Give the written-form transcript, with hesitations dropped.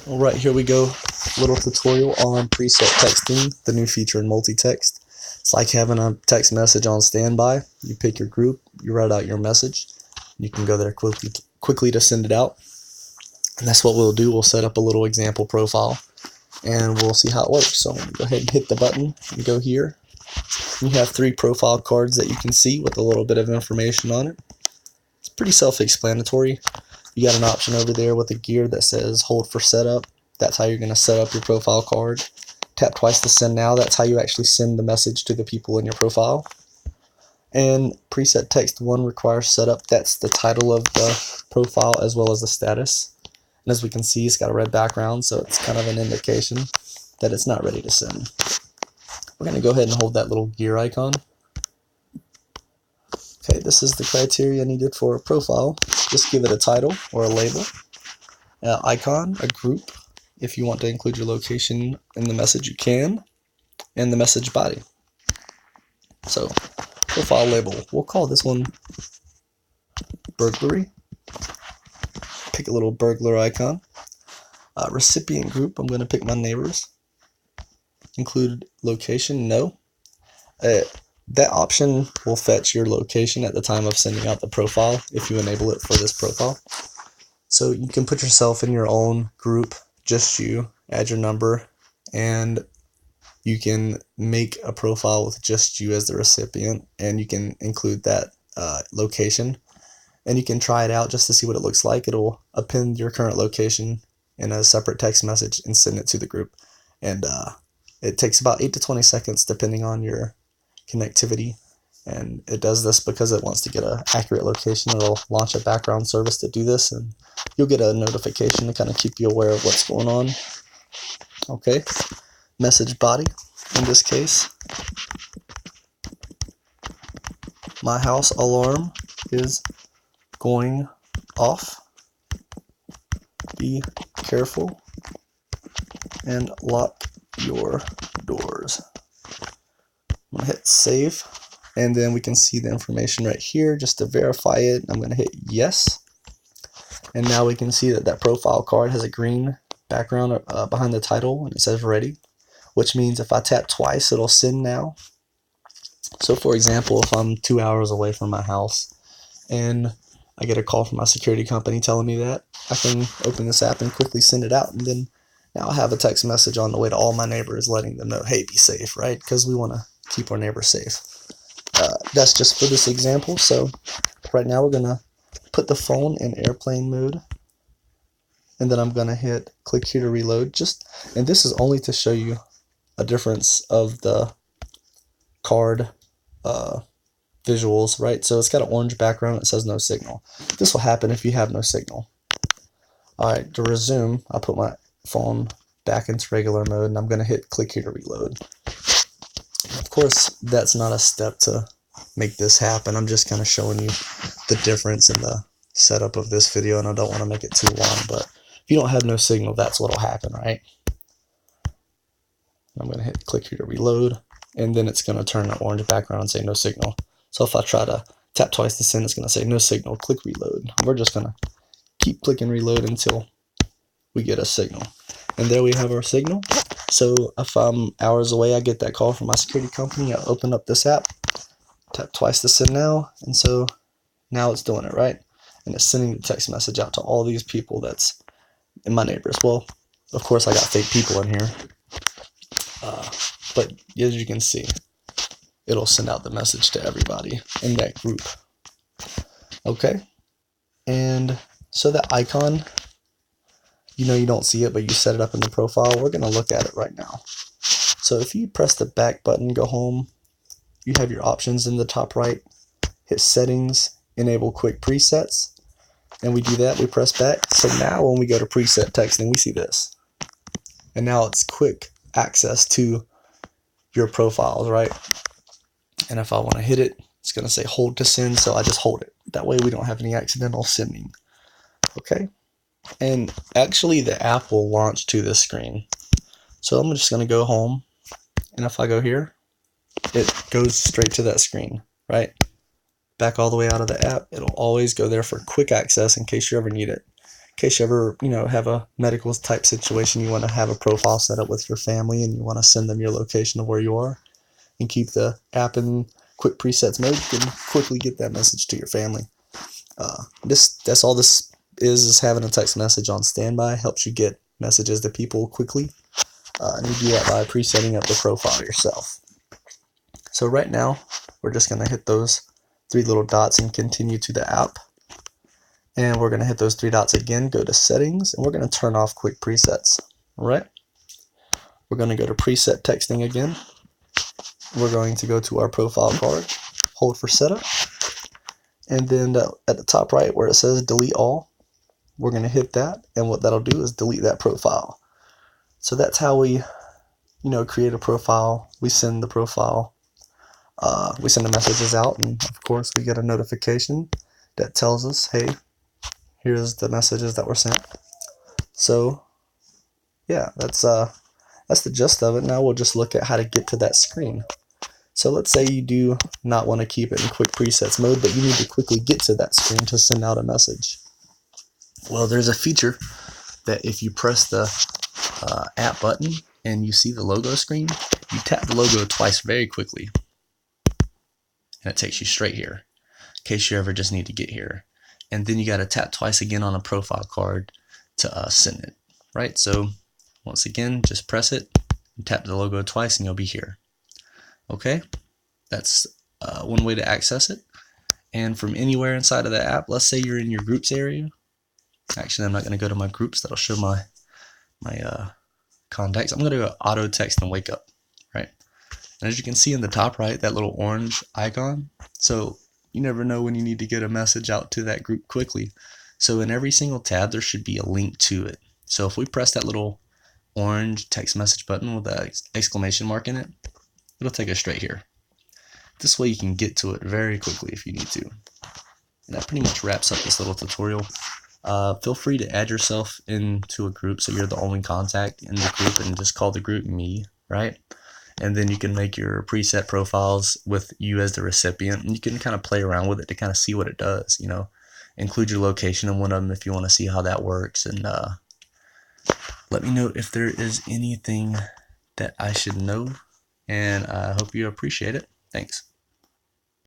Alright, here we go. Little tutorial on preset texting, the new feature in multi-text. It's like having a text message on standby. You pick your group, you write out your message. You can go there quickly to send it out. And that's what we'll do. We'll set up a little example profile and we'll see how it works. So go ahead and hit the button and go here. You have 3 profile cards that you can see with a little bit of information on it. It's pretty self-explanatory. You got an option over there with a gear that says hold for setup. That's how you're going to set up your profile card. Tap twice to send now. That's how you actually send the message to the people in your profile. And preset text 1 requires setup. That's the title of the profile as well as the status. And as we can see, it's got a red background, so it's kind of an indication that it's not ready to send. We're going to go ahead and hold that little gear icon. Okay, this is the criteria needed for a profile. Just give it a title or a label, an icon, a group. If you want to include your location in the message, you can, and the message body. So, profile label. We'll call this one burglary. Pick a little burglar icon. Recipient group, I'm going to pick my neighbors. Include location, no. That option will fetch your location at the time of sending out the profile if you enable it for this profile. So you can put yourself in your own group, just you, add your number, and you can make a profile with just you as the recipient, and you can include that location, and you can try it out just to see what it looks like. It'll append your current location in a separate text message and send it to the group, and it takes about 8 to 20 seconds depending on your connectivity, and it does this because it wants to get an accurate location. It'll launch a background service to do this, and you'll get a notification to kind of keep you aware of what's going on. Okay, message body in this case, my house alarm is going off, be careful and lock your doors. I'm going to hit save, and then we can see the information right here. Just to verify it, I'm going to hit yes, and now we can see that that profile card has a green background behind the title, and it says ready, which means if I tap twice, it'll send now. So for example, if I'm 2 hours away from my house and I get a call from my security company telling me that, I can open this app and quickly send it out, and then now I have a text message on the way to all my neighbors letting them know, hey, be safe, right? Because we want to keep our neighbors safe. That's just for this example. So right now we're going to put the phone in airplane mode, and then I'm going to hit click here to reload. And this is only to show you a difference of the card visuals, right? So it's got an orange background that says no signal. This will happen if you have no signal. Alright, to resume, I'll put my phone back into regular mode, and I'm going to hit click here to reload. Of course, that's not a step to make this happen. I'm just kind of showing you the difference in the setup of this video, and I don't want to make it too long, but if you don't have no signal, that's what'll happen, right? I'm going to hit click here to reload, and then it's going to turn an orange background and say no signal. So if I try to tap twice to send, it's going to say no signal, click reload. We're just going to keep clicking reload until we get a signal. And there we have our signal. So if I'm hours away, I get that call from my security company, I open up this app, tap twice to send now, and so now it's doing it, right? And it's sending the text message out to all these people that's in my neighbors. Well, of course I got fake people in here, but as you can see, it'll send out the message to everybody in that group. Okay, and so that icon, you know you don't see it, but you set it up in the profile. We're going to look at it right now. So if you press the back button, go home, you have your options in the top right, hit settings, enable quick presets, and we do that, we press back. So now when we go to preset texting, we see this. And now it's quick access to your profiles, right? And if I want to hit it, it's going to say hold to send, so I just hold it. That way we don't have any accidental sending. Okay? And actually the app will launch to this screen. So I'm just going to go home, and if I go here, it goes straight to that screen, right? Back all the way out of the app. It'll always go there for quick access in case you ever need it. case you ever, have a medical type situation, you want to have a profile set up with your family and you want to send them your location of where you are and keep the app in quick presets mode, you can quickly get that message to your family. That's all this is having a text message on standby. Helps you get messages to people quickly. And you do that by presetting up the profile yourself. So right now, we're just going to hit those 3 little dots and continue to the app. And we're going to hit those 3 dots again, go to settings, and we're going to turn off quick presets. All right. We're going to go to preset texting again. We're going to go to our profile card, hold for setup, and then at the top right where it says delete all, we're going to hit that, and what that'll do is delete that profile. So that's how we, create a profile. We send the profile, we send the messages out, and of course we get a notification that tells us, hey, here's the messages that were sent. So yeah, that's the gist of it. Now we'll just look at how to get to that screen. So let's say you do not want to keep it in quick presets mode, but you need to quickly get to that screen to send out a message. Well, there's a feature that if you press the app button and you see the logo screen, you tap the logo twice very quickly, and it takes you straight here, in case you ever just need to get here. And then you got to tap twice again on a profile card to send it, right? So once again, just press it, and tap the logo twice, and you'll be here. Okay, that's one way to access it. And from anywhere inside of the app, let's say you're in your groups area. Actually, I'm not going to go to my groups. That'll show my contacts. I'm going to go auto text and wake up, right? And as you can see in the top right, that little orange icon. So you never know when you need to get a message out to that group quickly. So in every single tab, there should be a link to it. So if we press that little orange text message button with an exclamation mark in it, it'll take us straight here. This way you can get to it very quickly if you need to. And that pretty much wraps up this little tutorial. Feel free to add yourself into a group so you're the only contact in the group and just call the group me, right? And then you can make your preset profiles with you as the recipient, and you can kind of play around with it to kind of see what it does, Include your location in one of them if you want to see how that works, and let me know if there is anything that I should know, and I hope you appreciate it. Thanks.